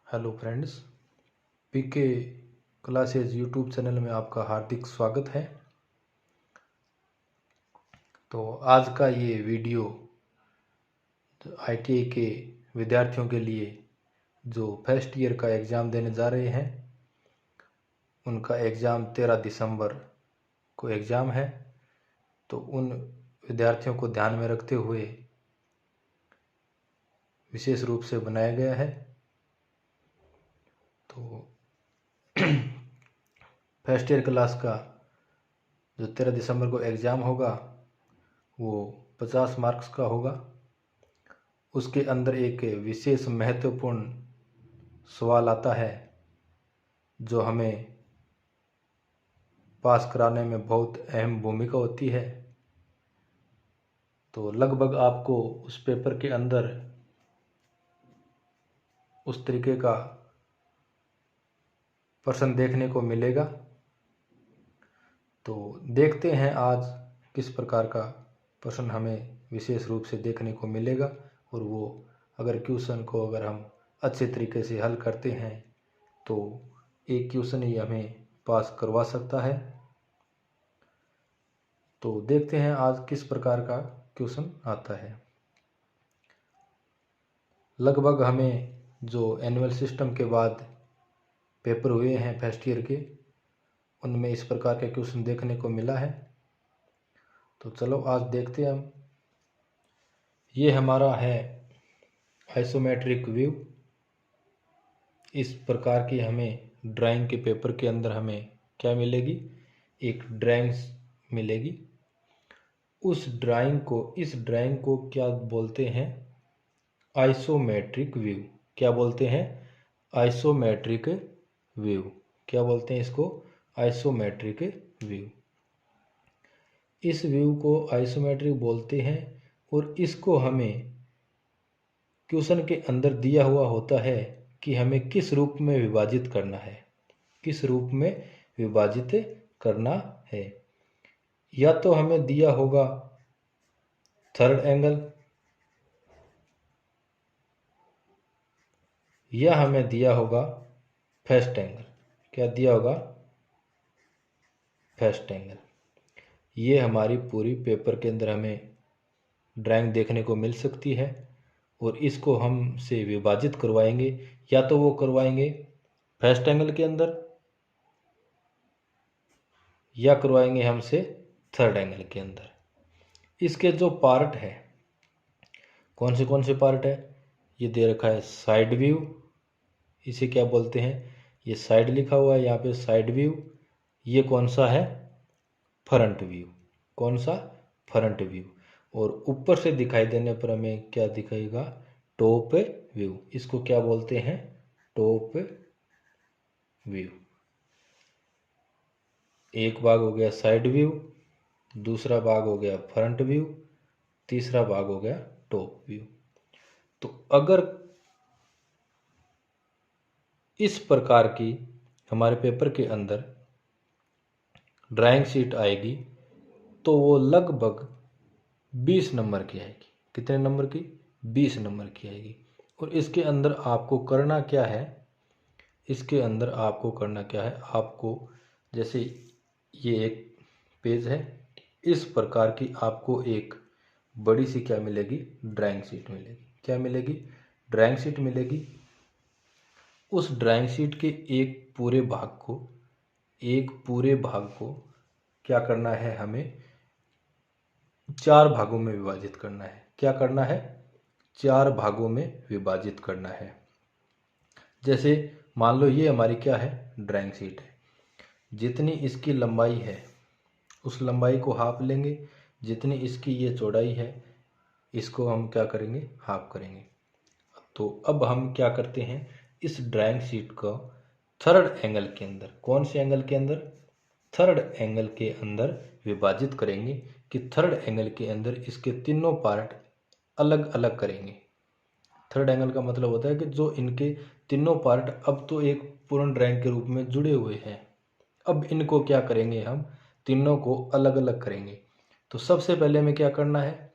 Hello friends, पीके classes YouTube channel में आपका हार्दिक स्वागत है। तो आज का ये वीडियो आईटीआई के विद्यार्थियों के लिए जो फर्स्ट ईयर का एग्ज़ाम देने जा रहे हैं, उनका एग्ज़ाम 13 दिसंबर को एग्ज़ाम है। तो उन विद्यार्थियों को ध्यान में रखते हुए विशेष रूप से बनाया गया है। तो फर्स्ट ईयर क्लास का जो 13 दिसंबर को एग्ज़ाम होगा वो 50 मार्क्स का होगा। उसके अंदर एक विशेष महत्वपूर्ण सवाल आता है जो हमें पास कराने में बहुत अहम भूमिका होती है। तो लगभग आपको उस पेपर के अंदर उस तरीके का प्रश्न देखने को मिलेगा। तो देखते हैं आज किस प्रकार का प्रश्न हमें विशेष रूप से देखने को मिलेगा, और वो अगर क्वेश्चन को अगर हम अच्छे तरीके से हल करते हैं तो एक क्वेश्चन ही हमें पास करवा सकता है। तो देखते हैं आज किस प्रकार का क्वेश्चन आता है। लगभग हमें जो एनुअल सिस्टम के बाद पेपर हुए हैं फर्स्ट ईयर के, उनमें इस प्रकार के क्वेश्चन देखने को मिला है। तो चलो आज देखते हैं हम। ये हमारा है आइसोमेट्रिक व्यू। इस प्रकार की हमें ड्राइंग के पेपर के अंदर हमें क्या मिलेगी, एक ड्राइंग मिलेगी। इस ड्राइंग को क्या बोलते हैं, आइसोमेट्रिक व्यू। क्या बोलते हैं, आइसोमेट्रिक व्यू। क्या बोलते हैं इसको, आइसोमेट्रिक व्यू। इस व्यू को आइसोमेट्रिक बोलते हैं, और इसको हमें क्वेश्चन के अंदर दिया हुआ होता है कि हमें किस रूप में विभाजित करना है, किस रूप में विभाजित करना है। या तो हमें दिया होगा थर्ड एंगल, या हमें दिया होगा फर्स्ट एंगल। क्या दिया होगा, फर्स्ट एंगल। ये हमारी पूरी पेपर के अंदर हमें ड्राइंग देखने को मिल सकती है, और इसको हम से विभाजित करवाएंगे। या तो वो करवाएंगे फर्स्ट एंगल के अंदर, या करवाएंगे हमसे थर्ड एंगल के अंदर। इसके जो पार्ट है, कौन से पार्ट है, ये दे रखा है साइड व्यू। इसे क्या बोलते हैं, ये साइड लिखा हुआ है यहाँ पे, साइड व्यू। ये कौन सा है, फ्रंट व्यू। कौन सा, फ्रंट व्यू। और ऊपर से दिखाई देने पर हमें क्या दिखाएगा, टॉप व्यू। इसको क्या बोलते हैं, टॉप व्यू। एक भाग हो गया साइड व्यू, दूसरा भाग हो गया फ्रंट व्यू, तीसरा भाग हो गया टॉप व्यू। तो अगर इस प्रकार की हमारे पेपर के अंदर ड्राइंग शीट आएगी तो वो लगभग 20 नंबर की आएगी। कितने नंबर की, 20 नंबर की आएगी। और इसके अंदर आपको करना क्या है, इसके अंदर आपको करना क्या है, आपको जैसे ये एक पेज है, इस प्रकार की आपको एक बड़ी सी क्या मिलेगी, ड्राइंग शीट मिलेगी। क्या मिलेगी, ड्राइंग शीट मिलेगी। उस ड्राइंग शीट के एक पूरे भाग को क्या करना है, हमें 4 भागों में विभाजित करना है। क्या करना है, 4 भागों में विभाजित करना है। जैसे मान लो ये हमारी क्या है, ड्राइंग शीट है। जितनी इसकी लंबाई है उस लंबाई को हाफ लेंगे, जितनी इसकी ये चौड़ाई है इसको हम क्या करेंगे, हाफ करेंगे। तो अब हम क्या करते हैं, इस ड्राइंग शीट को थर्ड एंगल के अंदर, कौन से एंगल के अंदर, थर्ड एंगल के अंदर विभाजित करेंगे। कि थर्ड एंगल के अंदर इसके तीनों पार्ट अलग अलग करेंगे। थर्ड एंगल का मतलब होता है कि जो इनके तीनों पार्ट अब तो एक पूर्ण ड्राइंग के रूप में जुड़े हुए हैं, अब इनको क्या करेंगे, हम तीनों को अलग अलग करेंगे। तो सबसे पहले हमें क्या करना है,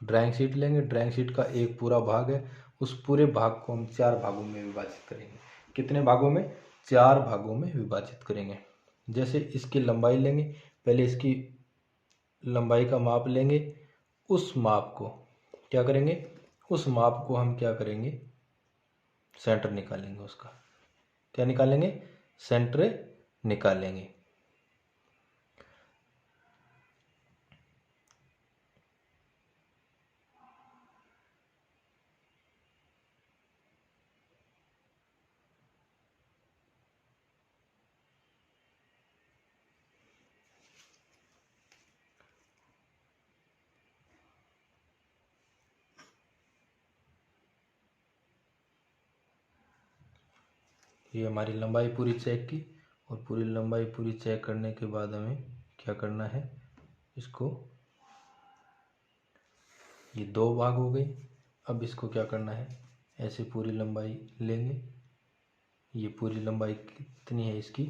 ड्राइंग शीट लेंगे। ड्राइंग शीट का एक पूरा भाग है, उस पूरे भाग को हम 4 भागों में विभाजित करेंगे। कितने भागों में? 4 भागों में विभाजित करेंगे। जैसे इसकी लंबाई लेंगे, पहले इसकी लंबाई का माप लेंगे, उस माप को क्या करेंगे, उस माप को हम क्या करेंगे, सेंटर निकालेंगे। उसका क्या निकालेंगे? सेंटर निकालेंगे। ये हमारी लंबाई पूरी चेक की, और पूरी लंबाई पूरी चेक करने के बाद हमें क्या करना है, इसको, ये 2 भाग हो गए। अब इसको क्या करना है, ऐसे पूरी लंबाई लेंगे। ये पूरी लंबाई कितनी है इसकी?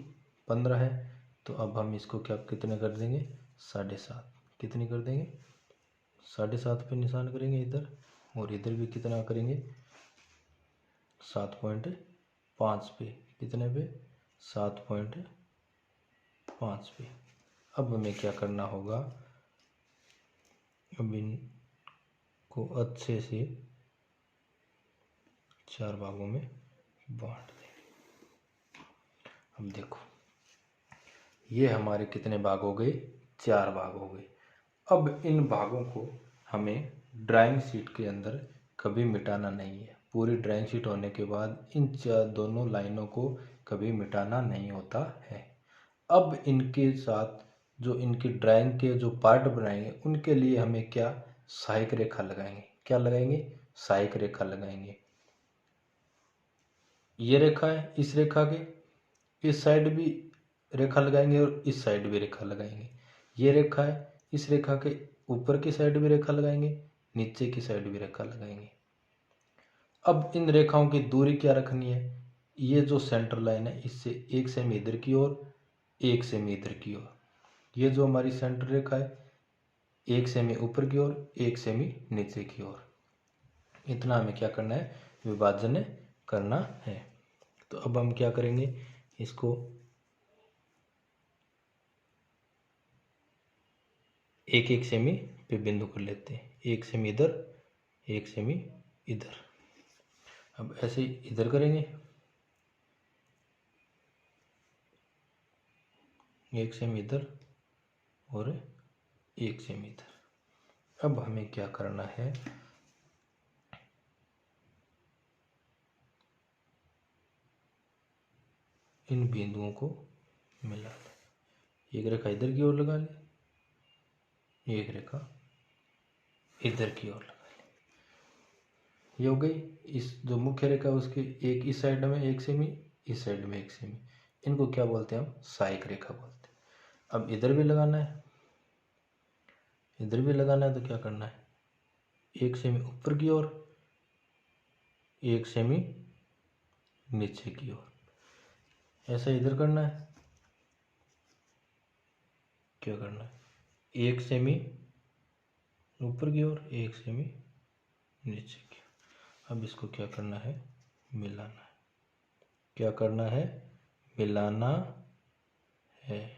15 है। तो अब हम इसको क्या कितने कर देंगे? 7.5। कितनी कर देंगे? 7.5 पे निशान करेंगे इधर, और इधर भी कितना करेंगे? 7.5 पे। कितने पे? 7.5 पे। अब हमें क्या करना होगा, अब इनको अच्छे से 4 भागों में बांट दें। अब देखो, ये हमारे कितने भाग हो गए? 4 भाग हो गए। अब इन भागों को हमें ड्राइंग शीट के अंदर कभी मिटाना नहीं है। पूरी ड्राइंग शीट होने के बाद इन दोनों लाइनों को कभी मिटाना नहीं होता है। अब इनके साथ जो इनकी ड्राइंग के जो पार्ट बनाएंगे, उनके लिए हमें क्या, सहायक रेखा लगाएंगे। क्या लगाएंगे? सहायक रेखा लगाएंगे। ये रेखा है, इस रेखा के इस साइड भी रेखा लगाएंगे और इस साइड भी रेखा लगाएंगे। ये रेखा है, इस रेखा के ऊपर की साइड भी रेखा लगाएंगे, नीचे की साइड भी रेखा लगाएंगे। अब इन रेखाओं की दूरी क्या रखनी है? ये जो सेंटर लाइन है, इससे 1 सेमी इधर की ओर, 1 सेमी इधर की ओर। ये जो हमारी सेंटर रेखा है, 1 सेमी ऊपर की ओर, 1 सेमी नीचे की ओर। इतना हमें क्या करना है, विभाजन करना है। तो अब हम क्या करेंगे, इसको 1-1 सेमी पे बिंदु कर लेते हैं। 1 सेमी इधर, 1 सेमी इधर। अब ऐसे इधर करेंगे, 1 सेमी इधर और 1 सेमी इधर। अब हमें क्या करना है, इन बिंदुओं को मिला लें। एक रेखा इधर की ओर लगा लें, एक रेखा इधर की ओर लगा लें। ये हो गई। इस जो मुख्य रेखा उसके एक इस साइड में 1 सेमी, इस साइड में 1 सेमी। इनको क्या बोलते हैं? हम सहायक रेखा बोलते हैं। अब इधर भी लगाना है, इधर भी लगाना है। तो क्या करना है, 1 सेमी ऊपर की ओर, 1 सेमी नीचे की ओर। ऐसा इधर करना है। क्या करना है, 1 सेमी ऊपर की ओर, 1 सेमी नीचे की ओर। अब इसको क्या करना है, मिलाना है। क्या करना है, मिलाना है।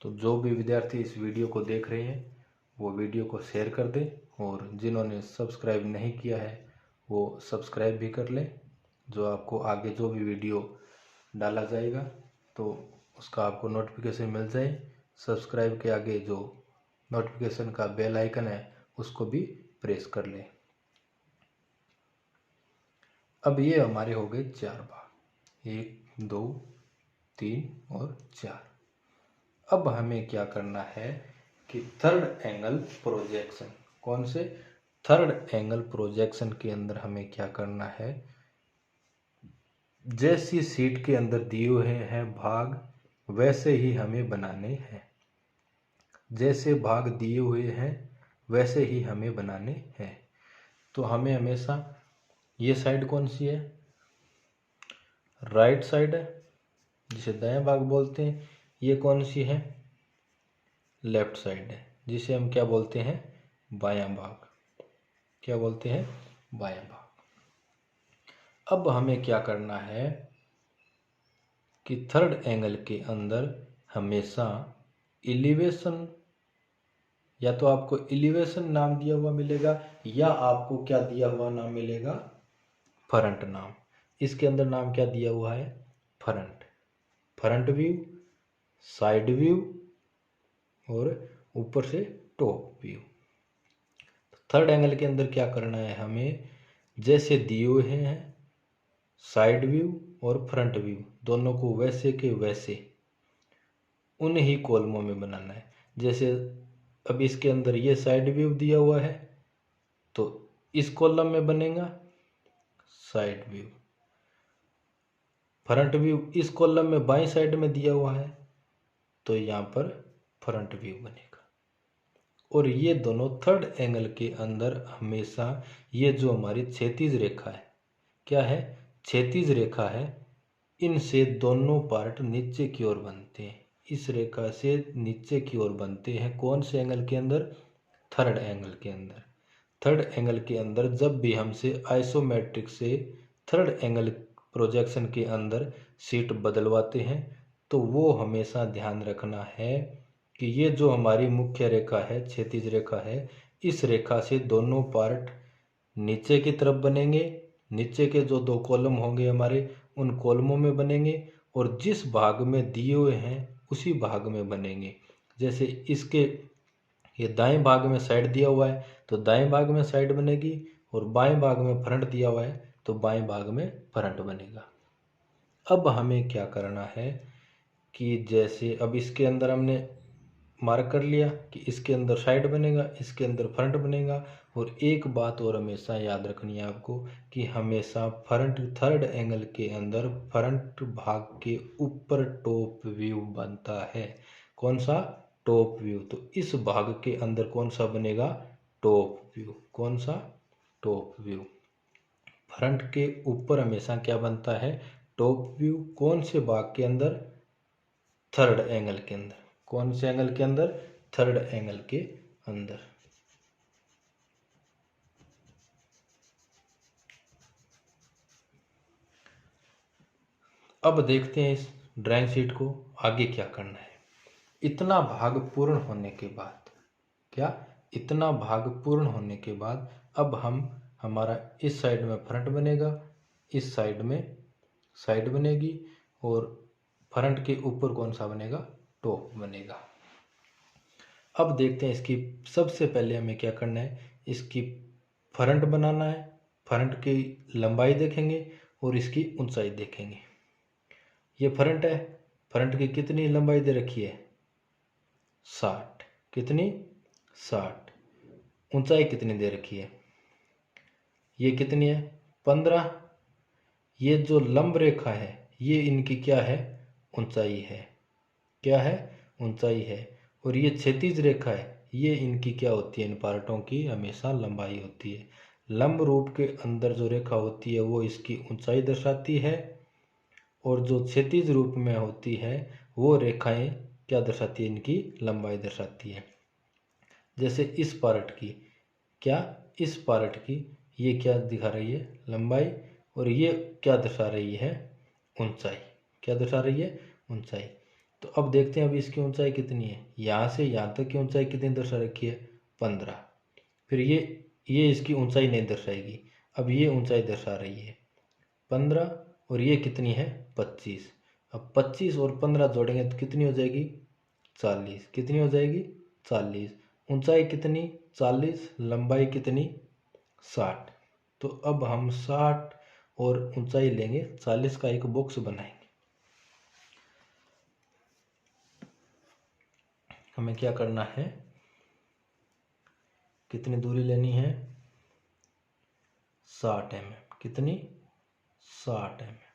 तो जो भी विद्यार्थी इस वीडियो को देख रहे हैं, वो वीडियो को शेयर कर दें, और जिन्होंने सब्सक्राइब नहीं किया है वो सब्सक्राइब भी कर लें। जो आपको आगे जो भी वीडियो डाला जाएगा तो उसका आपको नोटिफिकेशन मिल जाए। सब्सक्राइब के आगे जो नोटिफिकेशन का बेल आइकन है उसको भी प्रेस कर लें। अब ये हमारे हो गए 4 भाग, 1, 2, 3 और 4। अब हमें क्या करना है कि थर्ड एंगल प्रोजेक्शन। कौन से? थर्ड एंगल प्रोजेक्शन के अंदर हमें क्या करना है, जैसी शीट के अंदर दिए हुए हैं भाग, वैसे ही हमें बनाने हैं। जैसे भाग दिए हुए हैं वैसे ही हमें बनाने हैं। तो हमें हमेशा, ये साइड कौन सी है? राइट साइड है। जिसे दायां भाग बोलते हैं। ये कौन सी है? लेफ्ट साइड है, जिसे हम क्या बोलते हैं? बायां भाग। क्या बोलते हैं? बायां भाग। अब हमें क्या करना है कि थर्ड एंगल के अंदर हमेशा एलिवेशन, या तो आपको एलिवेशन नाम दिया हुआ मिलेगा या आपको क्या दिया हुआ नाम मिलेगा? फ्रंट नाम। इसके अंदर नाम क्या दिया हुआ है? Front. Front view, side view और ऊपर से टॉप व्यू। थर्ड एंगल के अंदर क्या करना है हमें? जैसे दिए हुए हैं साइड व्यू और फ्रंट व्यू, दोनों को वैसे के वैसे उन्हीं ही कॉलमों में बनाना है। जैसे अब इसके अंदर ये साइड व्यू दिया हुआ है तो इस कॉलम में बनेगा साइड व्यू। फ्रंट व्यू इस कॉलम में बाईं साइड में दिया हुआ है तो यहाँ पर फ्रंट व्यू बनेगा। और ये दोनों थर्ड एंगल के अंदर हमेशा ये जो हमारी क्षैतिज रेखा है, क्या है? क्षैतिज रेखा है। इनसे दोनों पार्ट नीचे की ओर बनते हैं। इस रेखा से नीचे की ओर बनते हैं। कौन से एंगल के अंदर? थर्ड एंगल के अंदर। थर्ड एंगल के अंदर जब भी हमसे आइसोमेट्रिक से थर्ड एंगल प्रोजेक्शन के अंदर सीट बदलवाते हैं तो वो हमेशा ध्यान रखना है कि ये जो हमारी मुख्य रेखा है, क्षैतिज रेखा है, इस रेखा से दोनों पार्ट नीचे की तरफ बनेंगे। नीचे के जो दो कॉलम होंगे हमारे, उन कॉलमों में बनेंगे और जिस भाग में दिए हुए हैं उसी भाग में बनेंगे। जैसे इसके ये दाएं भाग में साइड दिया हुआ है तो दाएं भाग में साइड बनेगी और बाएं भाग में फ्रंट दिया हुआ है तो बाएं भाग में फ्रंट बनेगा। अब हमें क्या करना है कि जैसे अब इसके अंदर हमने मार्क कर लिया कि इसके अंदर साइड बनेगा, इसके अंदर फ्रंट बनेगा। और एक बात और हमेशा याद रखनी है आपको कि हमेशा फ्रंट थर्ड एंगल के अंदर फ्रंट भाग के ऊपर टॉप व्यू बनता है। कौन सा? Top view. तो इस भाग के अंदर कौन सा बनेगा? Top view. कौन सा? Top view. फ्रंट के ऊपर हमेशा क्या बनता है? Top view. कौन से भाग के अंदर? थर्ड एंगल के अंदर। कौन से एंगल के अंदर? थर्ड एंगल के अंदर। अब देखते हैं इस ड्राइंग शीट को आगे क्या करना है। इतना भाग पूर्ण होने के बाद, क्या? इतना भाग पूर्ण होने के बाद अब हम हमारा इस साइड में फ्रंट बनेगा, इस साइड में साइड बनेगी और फ्रंट के ऊपर कौन सा बनेगा? टॉप बनेगा। अब देखते हैं इसकी सबसे पहले हमें क्या करना है, इसकी फ्रंट बनाना है। फ्रंट की लंबाई देखेंगे और इसकी ऊंचाई देखेंगे। ये फ्रंट है, फ्रंट की कितनी लंबाई दे रखी है? 60। कितनी? 60। ऊंचाई कितनी दे रखी है? ये कितनी है? 15। ये जो लंब रेखा है ये इनकी क्या है? ऊंचाई है। क्या है? ऊंचाई है। और ये क्षैतिज रेखा है, ये इनकी क्या होती है? इन पार्टों की हमेशा लंबाई होती है। लंब रूप के अंदर जो रेखा होती है वो इसकी ऊंचाई दर्शाती है और जो क्षैतिज रूप में होती है वो रेखाएं क्या दर्शाती है? इनकी लंबाई दर्शाती है। जैसे इस पार्ट की, क्या? इस पार्ट की ये क्या दिखा रही है? लंबाई। और ये क्या दर्शा रही है? ऊंचाई। क्या दर्शा रही है? ऊंचाई। तो अब देखते हैं अभी इसकी ऊंचाई कितनी है। यहाँ से यहाँ तक की ऊंचाई कितनी दर्शा रखी है? 15। फिर ये इसकी ऊंचाई नहीं दर्शाएगी। अब ये ऊंचाई दर्शा रही है 15 और ये कितनी है? 25। अब 25 और 15 जोड़ेंगे तो कितनी हो जाएगी? 40। कितनी हो जाएगी? 40। ऊंचाई कितनी? 40। लंबाई कितनी? 60। तो अब हम 60 और ऊंचाई लेंगे 40 का एक बॉक्स बनाएंगे। हमें क्या करना है? कितनी दूरी लेनी है? 60 mm। कितनी? 60 mm।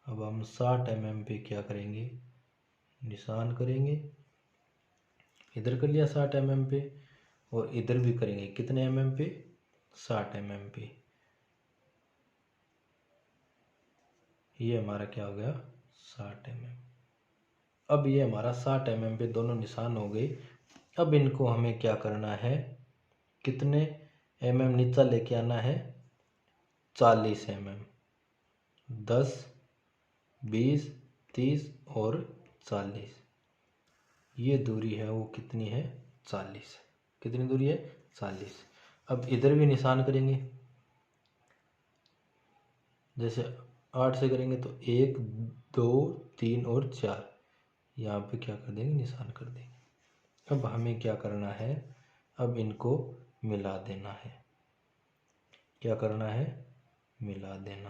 अब हम 60 mm पे क्या करेंगे? निशान करेंगे। इधर कर लिया 60 mm पे और इधर भी करेंगे। कितने mm पे? 60 mm पे। ये हमारा क्या हो गया? 60 mm। अब ये हमारा 60 mm पे दोनों निशान हो गए। अब इनको हमें क्या करना है, कितने नीचा लेके आना है, 40 mm। 10, 20, 30 और 40, ये दूरी है वो कितनी है, 40। कितनी दूरी है, 40। अब इधर भी निशान करेंगे, जैसे 8 से करेंगे तो 1, 2, 3 और 4, यहाँ पे क्या कर देंगे, निशान कर देंगे। अब हमें क्या करना है, अब इनको मिला देना है। क्या करना है, मिला देना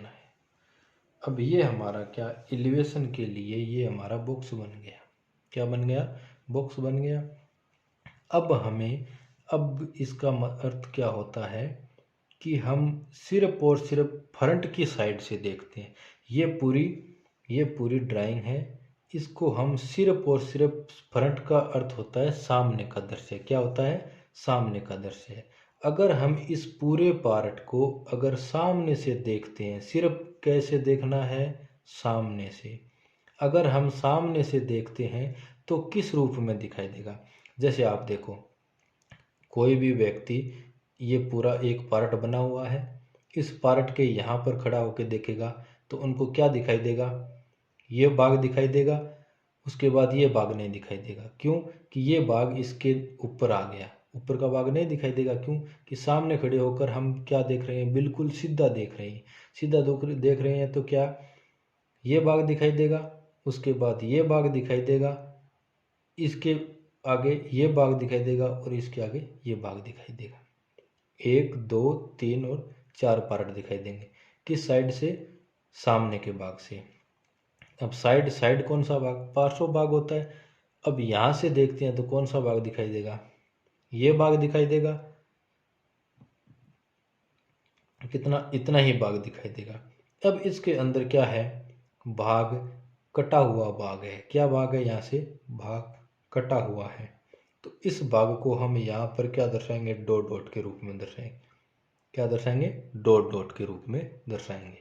है। अब ये हमारा क्या, एलिवेशन के लिए ये हमारा बॉक्स बन गया। क्या बन गया, बॉक्स बन गया। अब हमें, अब इसका अर्थ क्या होता है कि हम सिर्फ और सिर्फ फ्रंट की साइड से देखते हैं। ये पूरी ड्राइंग है, इसको हम सिर्फ और सिर्फ, फ्रंट का अर्थ होता है सामने का दृश्य। क्या होता है, सामने का दृश्य। अगर हम इस पूरे पार्ट को अगर सामने से देखते हैं, सिर्फ कैसे देखना है, सामने से। अगर हम सामने से देखते हैं तो किस रूप में दिखाई देगा, जैसे आप देखो, कोई भी व्यक्ति, ये पूरा एक पार्ट बना हुआ है, इस पार्ट के यहाँ पर खड़ा होकर देखेगा तो उनको क्या दिखाई देगा, ये बाग दिखाई देगा। उसके बाद ये बाग नहीं दिखाई देगा, क्यों कि ये बाग इसके ऊपर आ गया, ऊपर का बाग नहीं दिखाई देगा। क्यों कि सामने खड़े होकर हम क्या देख रहे हैं, बिल्कुल सीधा देख रहे हैं। सीधा देख रहे हैं तो क्या, ये बाग दिखाई देगा, उसके बाद ये बाग दिखाई देगा, इसके आगे ये बाग दिखाई देगा और इसके आगे ये बाग दिखाई देगा। 1, 2, 3 और 4 पार्ट दिखाई देंगे। किस साइड से, सामने के बाग से। अब साइड कौन सा बाग, पार्श्व बाग होता है। अब यहाँ से देखते हैं तो कौन सा बाग दिखाई देगा, ये बाग दिखाई देगा। कितना, इतना ही बाग दिखाई देगा। अब इसके अंदर क्या है, भाग कटा हुआ भाग है। क्या भाग है, यहाँ से भाग कटा हुआ है। तो इस भाग को हम यहाँ पर क्या दर्शाएंगे, डॉट डॉट के रूप में दर्शाएंगे। क्या दर्शाएंगे, डॉट डॉट के रूप में दर्शाएंगे।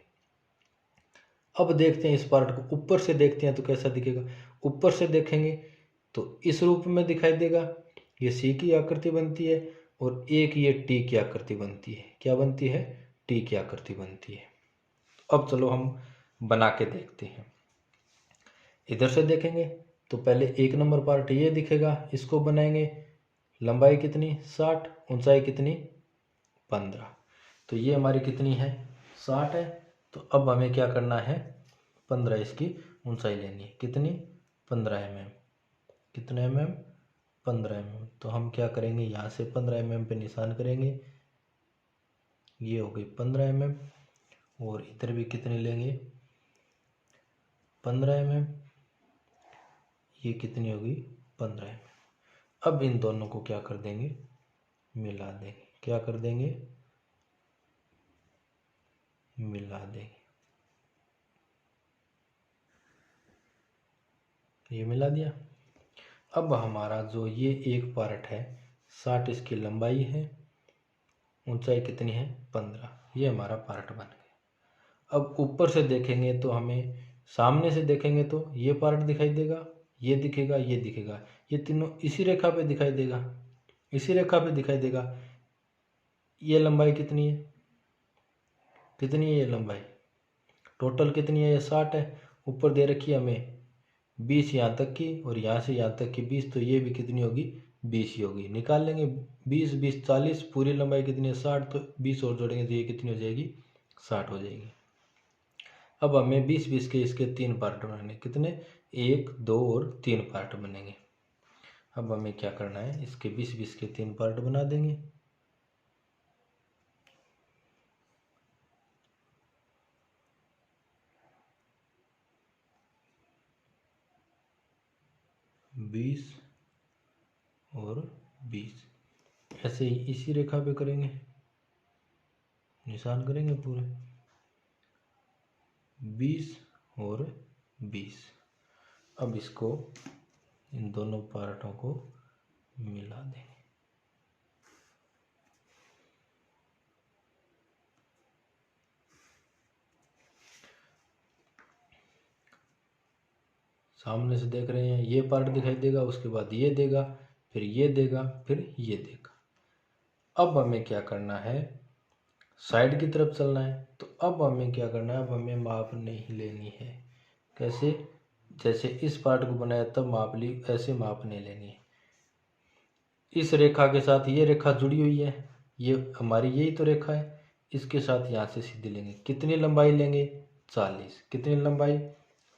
अब देखते हैं इस पार्ट को ऊपर से देखते हैं तो कैसा दिखेगा। ऊपर से देखेंगे तो इस रूप में दिखाई देगा, ये सी की आकृति बनती है और एक ये टी की आकृति बनती है। क्या बनती है, टी की आकृति बनती है। अब चलो हम बना के देखते हैं। इधर से देखेंगे तो पहले 1 नंबर पार्ट ये दिखेगा, इसको बनाएंगे। लंबाई कितनी, 60, ऊंचाई कितनी, 15। तो ये हमारी कितनी है, 60 है। तो अब हमें क्या करना है, 15 इसकी ऊंचाई लेनी है। कितनी, 15 mm। कितने mm, 15 mm। तो हम क्या करेंगे, यहाँ से 15 mm पे निशान करेंगे। ये हो गई 15 mm। और इधर भी कितने लेंगे, 15 mm। ये कितनी होगी, 15 mm। अब इन दोनों को क्या कर देंगे, मिला देंगे। क्या कर देंगे, मिला देंगे। ये मिला दिया। अब हमारा जो ये एक पार्ट है, 60 इसकी लंबाई है, ऊंचाई कितनी है, 15। ये हमारा पार्ट बन गया। अब ऊपर से देखेंगे तो हमें, सामने से देखेंगे तो ये पार्ट दिखाई देगा, ये दिखेगा, ये दिखेगा। ये तीनों इसी रेखा पे दिखाई देगा, इसी रेखा पे दिखाई देगा। ये लंबाई कितनी है, कितनी है ये लंबाई, टोटल कितनी है, ये 60 है। ऊपर दे रखी है हमें 20 यहाँ तक की, और यहाँ से यहाँ तक की 20, तो ये भी कितनी होगी, 20 ही होगी। निकाल लेंगे, 20, 20, 40, पूरी लंबाई कितनी है, 60, तो 20 और जोड़ेंगे तो ये कितनी हो जाएगी, 60 हो जाएगी। अब हमें 20, 20 के इसके 3 पार्ट बनाने, कितने, 1, 2 और 3 पार्ट बनेंगे। अब हमें क्या करना है, इसके 20, 20 के 3 पार्ट बना देंगे। बीस और 20, ऐसे ही इसी रेखा पे करेंगे, निशान करेंगे पूरे 20 और 20। अब इसको, इन दोनों पार्टों को मिला देंगे। सामने से देख रहे हैं, ये पार्ट दिखाई देगा, उसके बाद ये देगा, फिर ये देगा, फिर ये देगा। अब हमें क्या करना है, साइड की तरफ चलना है। तो अब हमें क्या करना है, अब हमें माप नहीं लेनी है। कैसे, जैसे इस पार्ट को बनाया तब माप ली, ऐसे माप नहीं लेनी है। इस रेखा के साथ ये रेखा जुड़ी हुई है, ये हमारी यही तो रेखा है, इसके साथ यहाँ से सीधी लेंगे। कितनी लंबाई लेंगे, 40। कितनी लंबाई,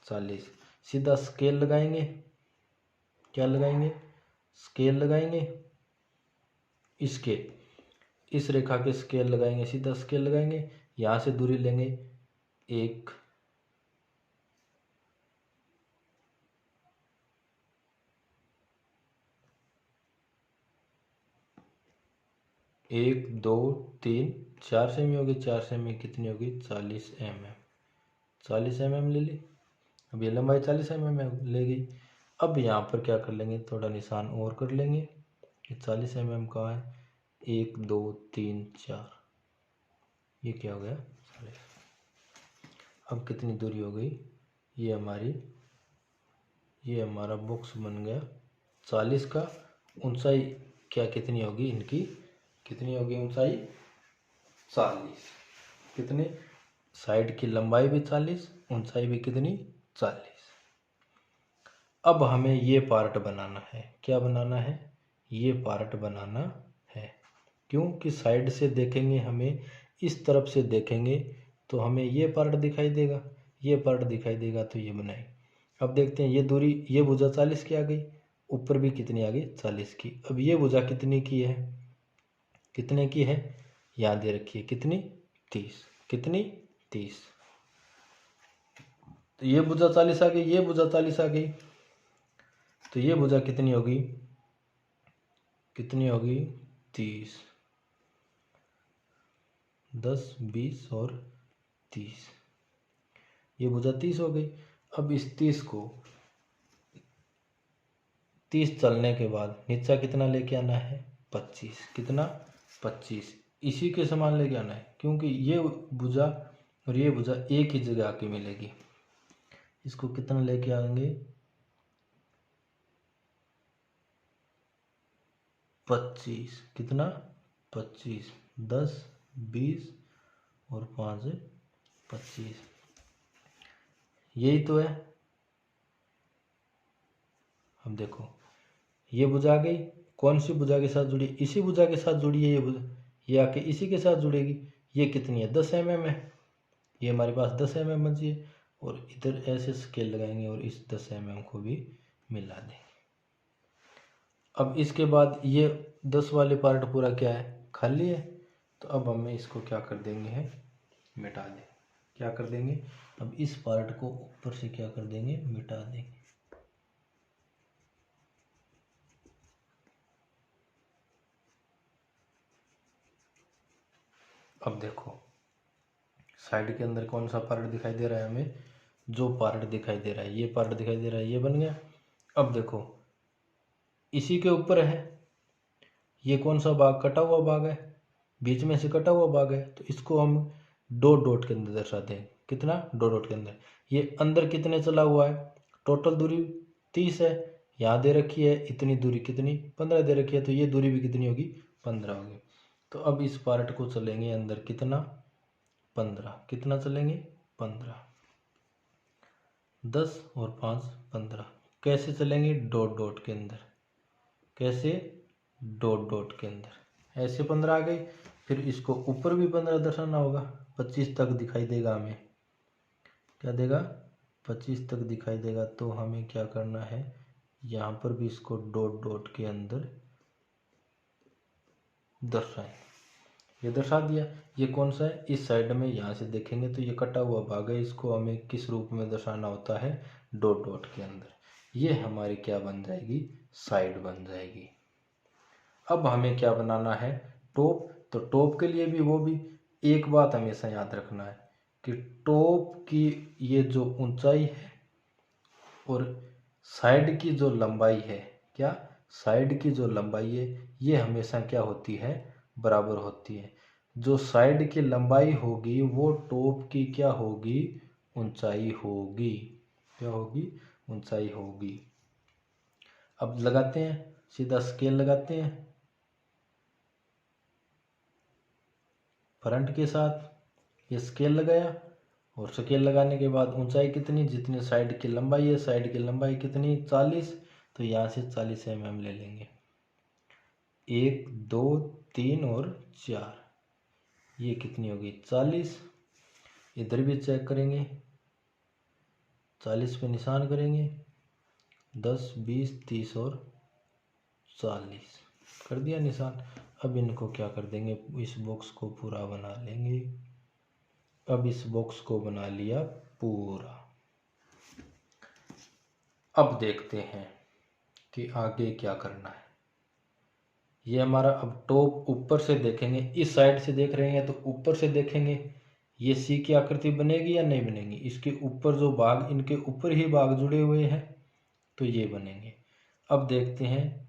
40। सीधा स्केल लगाएंगे, क्या लगाएंगे, स्केल लगाएंगे, इसके इस रेखा के स्केल लगाएंगे, सीधा स्केल लगाएंगे। यहाँ से दूरी लेंगे 1, 1, 2, 3, 4 सेमी होगी। 4 सेमी कितनी होगी, 40 mm। 40 mm ले ली। अब ये लंबाई 40 mm ले गई। अब यहाँ पर क्या कर लेंगे, थोड़ा निशान और कर लेंगे। ये 40 mm का है, 1, 2, 3, 4, ये क्या हो गया, 40। अब कितनी दूरी हो गई, ये हमारा बॉक्स बन गया 40 का। ऊंचाई क्या कितनी होगी इनकी, कितनी होगी ऊंचाई, 40। कितनी, साइड की लंबाई भी 40, ऊंचाई भी कितनी, 40। अब हमें ये पार्ट बनाना है, क्या बनाना है, ये पार्ट बनाना है। क्योंकि साइड से देखेंगे, हमें इस तरफ से देखेंगे तो हमें ये पार्ट दिखाई देगा, ये पार्ट दिखाई देगा, तो ये बनाए। अब देखते हैं, ये दूरी, ये भुजा 40 की आ गई, ऊपर भी कितनी आ गई, 40 की। अब ये भुजा कितनी की है, कितने की है, याद दे रखिए, कितनी, 30। कितनी, 30। तो ये भुजा 40 आ गई, ये भुजा 40 आ गई, तो ये भुजा कितनी होगी, कितनी होगी, 30। 10, 20 और 30, ये भुजा 30 हो गई। अब इस 30 को, 30 चलने के बाद नीचा कितना लेके आना है, 25। कितना, 25। इसी के समान लेके आना है, क्योंकि ये भुजा और ये भुजा एक ही जगह आके मिलेगी। इसको कितना लेके आएंगे, 25। कितना, 25। 10, 20 और 5 25, यही तो है। अब देखो, ये भुजा आ गई, कौन सी भुजा के साथ जुड़ी, इसी भुजा के साथ जुड़ी है ये भुजा, ये आके इसी के साथ जुड़ेगी। ये कितनी है, 10 mm है, ये हमारे पास 10 mm बची है। और इधर ऐसे स्केल लगाएंगे और इस 10 mm को भी मिला देंगे। अब इसके बाद ये 10 वाले पार्ट पूरा क्या है, खाली है। तो अब हमें इसको क्या कर देंगे है, मिटा देंगे। क्या कर देंगे, अब इस पार्ट को ऊपर से क्या कर देंगे, मिटा देंगे। अब देखो, साइड के अंदर कौन सा पार्ट दिखाई दे रहा है हमें, जो पार्ट दिखाई दे रहा है, ये पार्ट दिखाई दे रहा है, ये बन गया। अब देखो, इसी के ऊपर है, ये कौन सा भाग, कटा हुआ भाग है, बीच में से कटा हुआ भाग है, तो इसको हम डॉट डॉट के अंदर दर्शाते हैं। कितना, डॉट डॉट के अंदर। ये अंदर कितने चला हुआ है, टोटल दूरी 30 है, यहाँ दे रखी है इतनी दूरी, कितनी, 15 दे रखी है, तो ये दूरी भी कितनी होगी, 15 होगी। तो अब इस पार्ट को चलेंगे अंदर, कितना, 15। कितना चलेंगे, 15। 10 और 5 15। कैसे चलेंगे, डॉट डॉट के अंदर। कैसे, डॉट डॉट के अंदर, ऐसे 15 आ गई। फिर इसको ऊपर भी 15 दर्शाना होगा, 25 तक दिखाई देगा हमें, क्या देगा, 25 तक दिखाई देगा। तो हमें क्या करना है, यहाँ पर भी इसको डॉट डॉट के अंदर दर्शाएं। ये दर्शा दिया। ये कौन सा है, इस साइड में यहाँ से देखेंगे तो ये कटा हुआ भाग है, इसको हमें किस रूप में दर्शाना होता है, डॉट डॉट के अंदर। ये हमारी क्या बन जाएगी, साइड बन जाएगी। अब हमें क्या बनाना है, टॉप। तो टॉप के लिए भी वो भी एक बात हमेशा याद रखना है कि टॉप की ये जो ऊंचाई है और साइड की जो लंबाई है, क्या, साइड की जो लंबाई है, ये हमेशा क्या होती है, बराबर होती है। जो साइड की लंबाई होगी वो टॉप की क्या होगी, ऊंचाई होगी। क्या होगी, ऊंचाई होगी। अब लगाते हैं, सीधा स्केल लगाते हैं फ्रंट के साथ। ये स्केल लगाया और स्केल लगाने के बाद ऊंचाई कितनी, जितनी साइड की लंबाई है, साइड की लंबाई कितनी 40, तो यहाँ से 40 mm ले लेंगे। 1 2 3 और 4, ये कितनी होगी 40। इधर भी चेक करेंगे, 40 पे निशान करेंगे, 10 20 30 और 40 कर दिया निशान। अब इनको क्या कर देंगे, इस बॉक्स को पूरा बना लेंगे। अब इस बॉक्स को बना लिया पूरा। अब देखते हैं कि आगे क्या करना है। ये हमारा अब टॉप ऊपर से देखेंगे, इस साइड से देख रहे हैं तो ऊपर से देखेंगे ये सी की आकृति बनेगी या नहीं बनेगी। इसके ऊपर जो भाग, इनके ऊपर ही भाग जुड़े हुए हैं तो ये बनेंगे। अब देखते हैं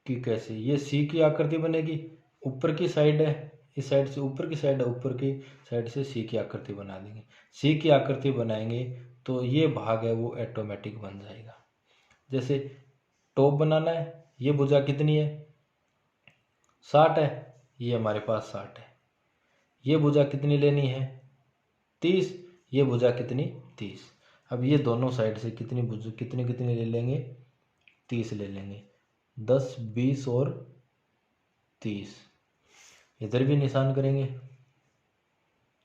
कि कैसे ये सी की आकृति बनेगी। ऊपर की साइड है, इस साइड से ऊपर की साइड है, ऊपर की साइड से सी की आकृति बना देंगे। सी की आकृति बनाएंगे तो ये भाग है वो ऑटोमेटिक बन जाएगा। जैसे टॉप बनाना है, ये भुजा कितनी है 60 है, ये हमारे पास 60 है। ये भुजा कितनी लेनी है 30, ये भुजा कितनी 30। अब ये दोनों साइड से कितनी भुजा कितनी कितनी ले लेंगे 30 ले लेंगे। 10 20 और 30। इधर भी निशान करेंगे,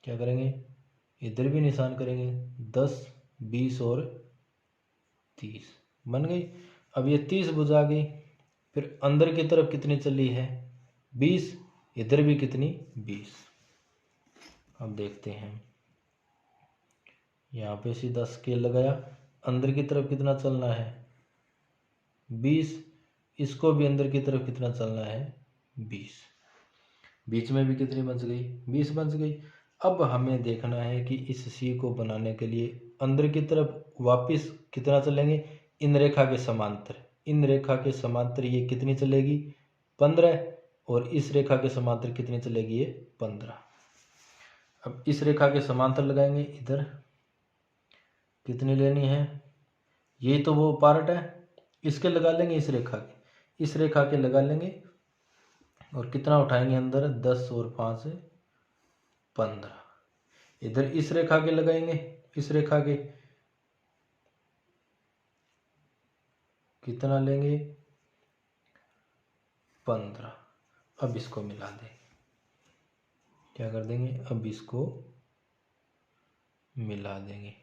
क्या करेंगे इधर भी निशान करेंगे, 10 20 और 30 बन गई। अब ये 30 भुजा गई। फिर अंदर की तरफ कितनी चली है 20, इधर भी कितनी 20। अब देखते हैं, यहाँ पे सीधा स्केल लगाया, अंदर की तरफ कितना चलना है 20, इसको भी अंदर की तरफ कितना चलना है 20। बीच में भी कितनी बच गई 20 बच गई। अब हमें देखना है कि इस सी को बनाने के लिए अंदर की तरफ वापस कितना चलेंगे, इन रेखा के समांतर। इन रेखा के समांतर ये कितनी चलेगी 15, और इस रेखा के समांतर कितनी चलेगी ये 15। अब इस रेखा के समांतर लगाएंगे, इधर कितनी लेनी है, ये तो वो पार्ट है, इसके लगा लेंगे, इस रेखा के, इस रेखा के लगा लेंगे और कितना उठाएंगे अंदर 10 और 5 15। इधर इस रेखा के लगाएंगे, इस रेखा के कितना लेंगे 15। अब इसको मिला देंगे, क्या कर देंगे, अब इसको मिला देंगे,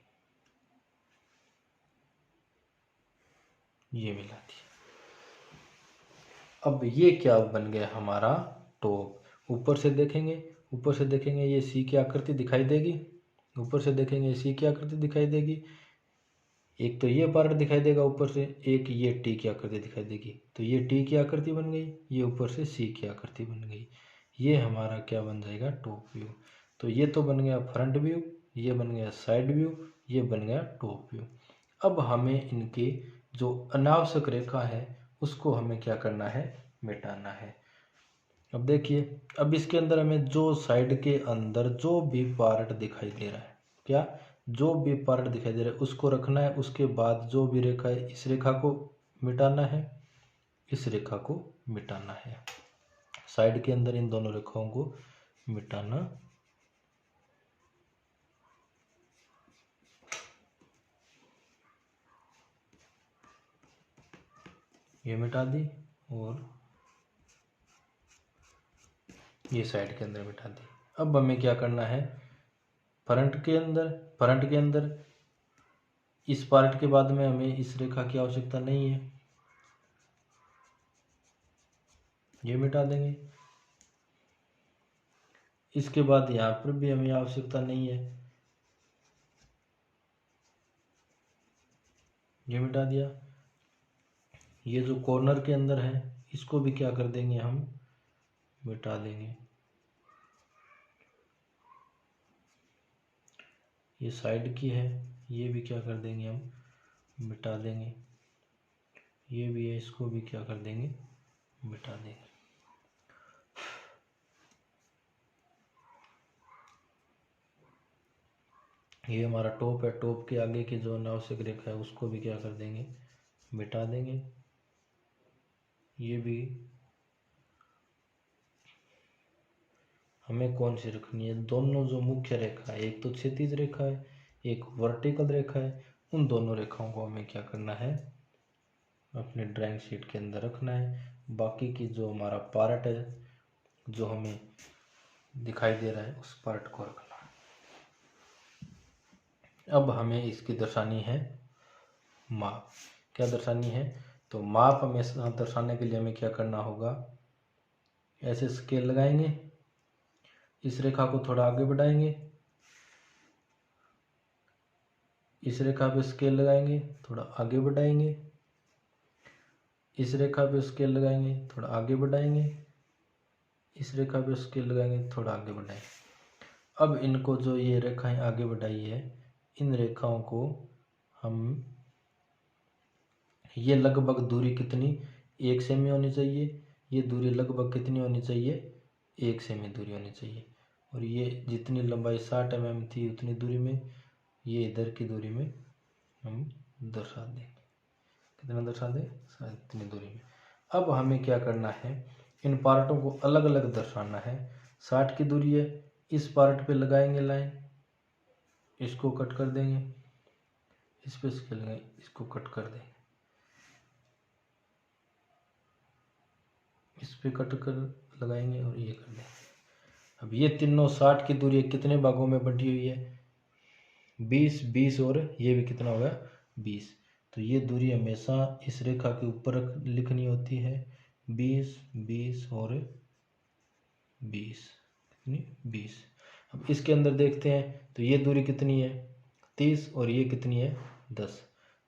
ये मिला दिया। अब ये क्या बन गया हमारा टॉप। ऊपर से देखेंगे, ऊपर से देखेंगे ये सी की आकृति दिखाई देगी, ऊपर से देखेंगे सी की आकृति दिखाई देगी। एक तो ये पार्ट दिखाई देगा ऊपर से, एक ये टी की आकृति दिखाई देगी, तो ये टी की आकृति बन गई, ये ऊपर से सी की आकृति बन गई। ये हमारा क्या बन जाएगा टॉप व्यू। तो ये तो बन गया फ्रंट व्यू, ये बन गया साइड व्यू, ये बन गया टॉप व्यू। अब हमें इनके जो अनावश्यक रेखा है उसको हमें क्या करना है, मिटाना है। अब देखिए, अब इसके अंदर हमें जो साइड के अंदर जो भी पार्ट दिखाई दे रहा है, क्या जो भी पार्ट दिखाई दे रहा है उसको रखना है। उसके बाद जो भी रेखा है, इस रेखा को मिटाना है, इस रेखा को मिटाना है। साइड के अंदर इन दोनों रेखाओं को मिटाना। ये मिटा दी और ये साइड के अंदर मिटा दी। अब हमें क्या करना है, फ्रंट के अंदर इस पार्ट के बाद में हमें इस रेखा की आवश्यकता नहीं है, ये मिटा देंगे। इसके बाद यहाँ पर भी हमें आवश्यकता नहीं है, ये मिटा दिया। ये जो कॉर्नर के अंदर है इसको भी क्या कर देंगे, हम मिटा देंगे। ये साइड की है, ये भी क्या कर देंगे, हम मिटा देंगे। ये भी है, इसको भी क्या कर देंगे, मिटा देंगे। ये हमारा टॉप है, टॉप के आगे की जो अनावश्यक रेखा है उसको भी क्या कर देंगे, मिटा देंगे। ये भी हमें कौन सी रखनी है, दोनों जो मुख्य रेखा है, एक तो क्षैतिज रेखा है, एक वर्टिकल रेखा है, उन दोनों रेखाओं को हमें क्या करना है, अपने ड्राइंग शीट के अंदर रखना है। बाकी की जो हमारा पार्ट है जो हमें दिखाई दे रहा है उस पार्ट को रखना है। अब हमें इसकी दर्शानी है माप। क्या दर्शानी है, तो माप हमें दर्शाने के लिए हमें क्या करना होगा, ऐसे स्केल लगाएंगे, इस रेखा को थोड़ा आगे बढ़ाएंगे, इस रेखा पे स्केल लगाएंगे, थोड़ा आगे बढ़ाएंगे, इस रेखा पे स्केल लगाएंगे, थोड़ा आगे बढ़ाएंगे, इस रेखा पे स्केल लगाएंगे, थोड़ा आगे बढ़ाएंगे। अब इनको जो ये रेखाएं आगे बढ़ाई है, इन रेखाओं को हम, ये लगभग दूरी कितनी, 1 सेमी होनी चाहिए, ये दूरी लगभग कितनी होनी चाहिए, 1 सेमी दूरी होनी चाहिए। और ये जितनी लंबाई 60 mm थी उतनी दूरी में, ये इधर की दूरी में हम दर्शा देंगे। कितना दर्शा दें, इतनी दूरी में। अब हमें क्या करना है, इन पार्टों को अलग अलग दर्शाना है। 60 की दूरी है, इस पार्ट पे लगाएंगे लाइन, इसको कट कर देंगे, इस पे स्केल लगाएंगे, इसको कट कर देंगे, इस पे कट कर लगाएंगे और ये कर देंगे। अब ये तीनों 60 की दूरी कितने भागों में बटी हुई है, 20, 20 और ये भी कितना होगा, 20। तो ये दूरी हमेशा इस रेखा के ऊपर लिखनी होती है, 20, 20 और 20, कितनी, 20। अब इसके अंदर देखते हैं तो ये दूरी कितनी है, 30 और ये कितनी है, 10।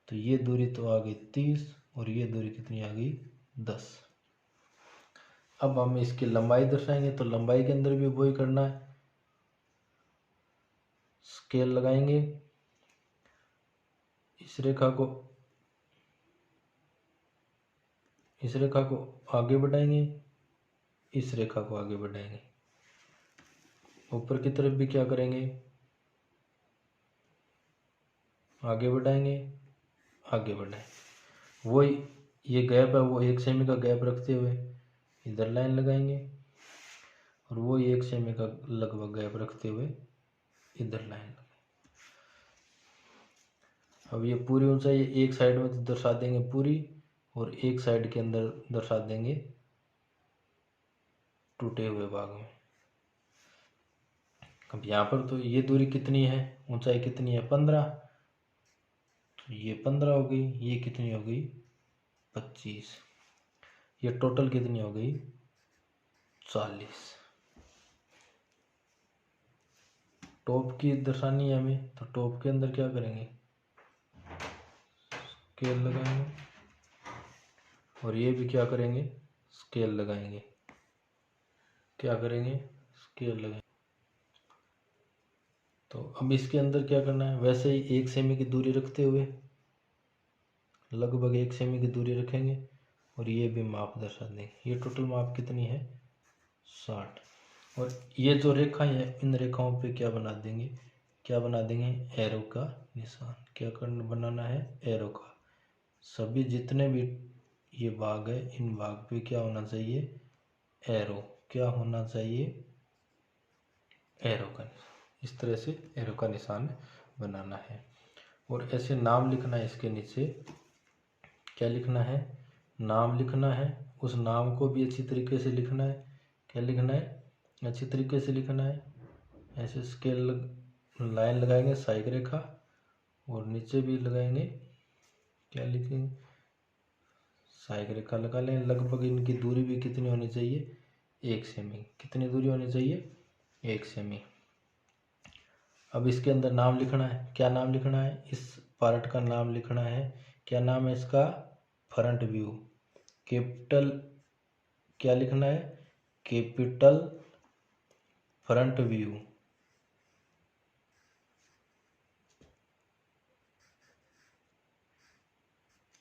तो ये दूरी तो आ गई 30 और ये दूरी कितनी आ गई, 10। अब हम इसकी लंबाई दर्शाएंगे, तो लंबाई के अंदर भी वही करना है, स्केल लगाएंगे, इस रेखा को आगे बढ़ाएंगे, इस रेखा को आगे बढ़ाएंगे, ऊपर की तरफ भी क्या करेंगे, आगे बढ़ाएंगे, आगे बढ़ाएंगे। वही ये गैप है, वो 1 सेमी का गैप रखते हुए इधर लाइन लगाएंगे, और वो 1 सेमी का लगभग गैप रखते हुए इधर लाइन लगाएंगे। अब ये पूरी ऊंचाई एक साइड में तो दर्शा देंगे पूरी, और एक साइड के अंदर दर्शा देंगे टूटे हुए भाग में। अब यहाँ पर तो ये दूरी कितनी है, ऊंचाई कितनी है, 15, तो ये 15 हो गई, ये कितनी हो गई, 25, ये टोटल कितनी हो गई, 40। टॉप की दर्शानी है हमें, तो टॉप के अंदर क्या करेंगे, स्केल लगाएंगे, और ये भी क्या करेंगे, स्केल लगाएंगे, क्या करेंगे, स्केल लगाएंगे। तो अब इसके अंदर क्या करना है, वैसे ही 1 सेमी की दूरी रखते हुए, लगभग 1 सेमी की दूरी रखेंगे, और ये भी माप दर्शा देंगे। ये टोटल माप कितनी है, 60। और ये जो रेखाएं हैं, इन रेखाओं पे क्या बना देंगे, क्या बना देंगे, एरो का निशान। क्या करना, बनाना है, एरो का। सभी जितने भी ये भाग है, इन भाग पे क्या होना चाहिए, एरो। क्या होना चाहिए, एरो का निशान। इस तरह से एरो का निशान बनाना है। और ऐसे नाम लिखना है, इसके नीचे क्या लिखना है, नाम लिखना है। उस नाम को भी अच्छी तरीके से लिखना है। क्या लिखना है, अच्छी तरीके से लिखना है। ऐसे स्केल लाइन लगाएंगे, सहायक रेखा, और नीचे भी लगाएंगे, क्या लिखेंगे, सहायक रेखा लगा लें। लगभग इनकी दूरी भी कितनी होनी चाहिए, 1 सेमी। कितनी दूरी होनी चाहिए, 1 सेमी। अब इसके अंदर नाम लिखना है। क्या नाम लिखना है, इस पार्ट का नाम लिखना है। क्या नाम है इसका, फ्रंट व्यू। कैपिटल, क्या लिखना है, capital front view.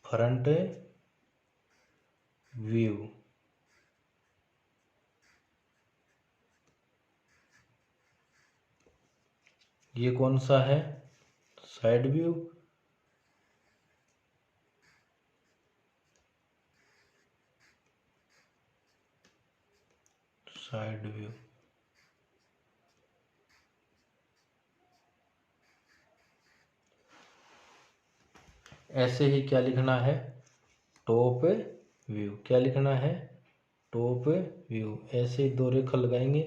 Front view. ये कौन सा है, साइड व्यू, साइड व्यू। ऐसे ही क्या लिखना है, टॉप व्यू। क्या लिखना है, टॉप व्यू। ऐसे ही दो रेखा लगाएंगे,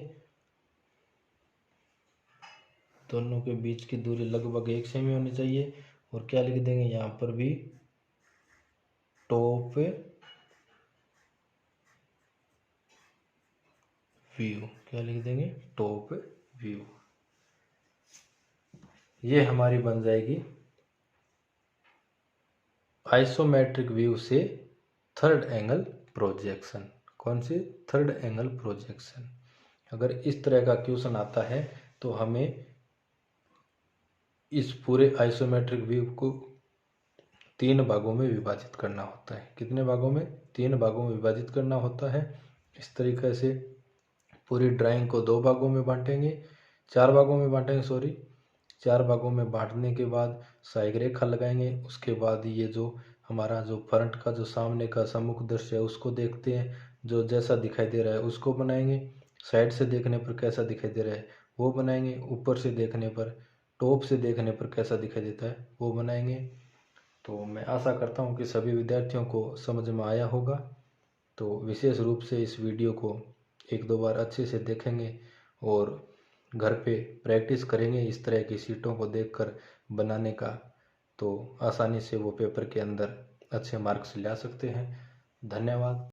दोनों के बीच की दूरी लगभग एक सेमी होनी चाहिए। और क्या लिख देंगे यहाँ पर भी, टॉप व्यू। क्या लिख देंगे, टॉप व्यू। ये हमारी बन जाएगी आइसोमेट्रिक व्यू से थर्ड एंगल प्रोजेक्शन। कौन सी, थर्ड एंगल प्रोजेक्शन। अगर इस तरह का क्वेश्चन आता है तो हमें इस पूरे आइसोमेट्रिक व्यू को 3 भागों में विभाजित करना होता है। कितने भागों में, 3 भागों में विभाजित करना होता है। इस तरीके से पूरी ड्राइंग को 2 भागों में बांटेंगे, 4 भागों में बांटेंगे, सॉरी 4 भागों में बांटने के बाद सहायक रेखा लगाएंगे। उसके बाद ये जो हमारा जो फ्रंट का जो सामने का सम्मुख दृश्य है उसको देखते हैं, जो जैसा दिखाई दे रहा है उसको बनाएंगे। साइड से देखने पर कैसा दिखाई दे रहा है वो बनाएंगे। ऊपर से देखने पर, टॉप से देखने पर कैसा दिखाई देता है वो बनाएंगे। तो मैं आशा करता हूँ कि सभी विद्यार्थियों को समझ में आया होगा। तो विशेष रूप से इस वीडियो को 1-2 बार अच्छे से देखेंगे और घर पे प्रैक्टिस करेंगे इस तरह की शीटों को देखकर बनाने का, तो आसानी से वो पेपर के अंदर अच्छे मार्क्स ला सकते हैं। धन्यवाद।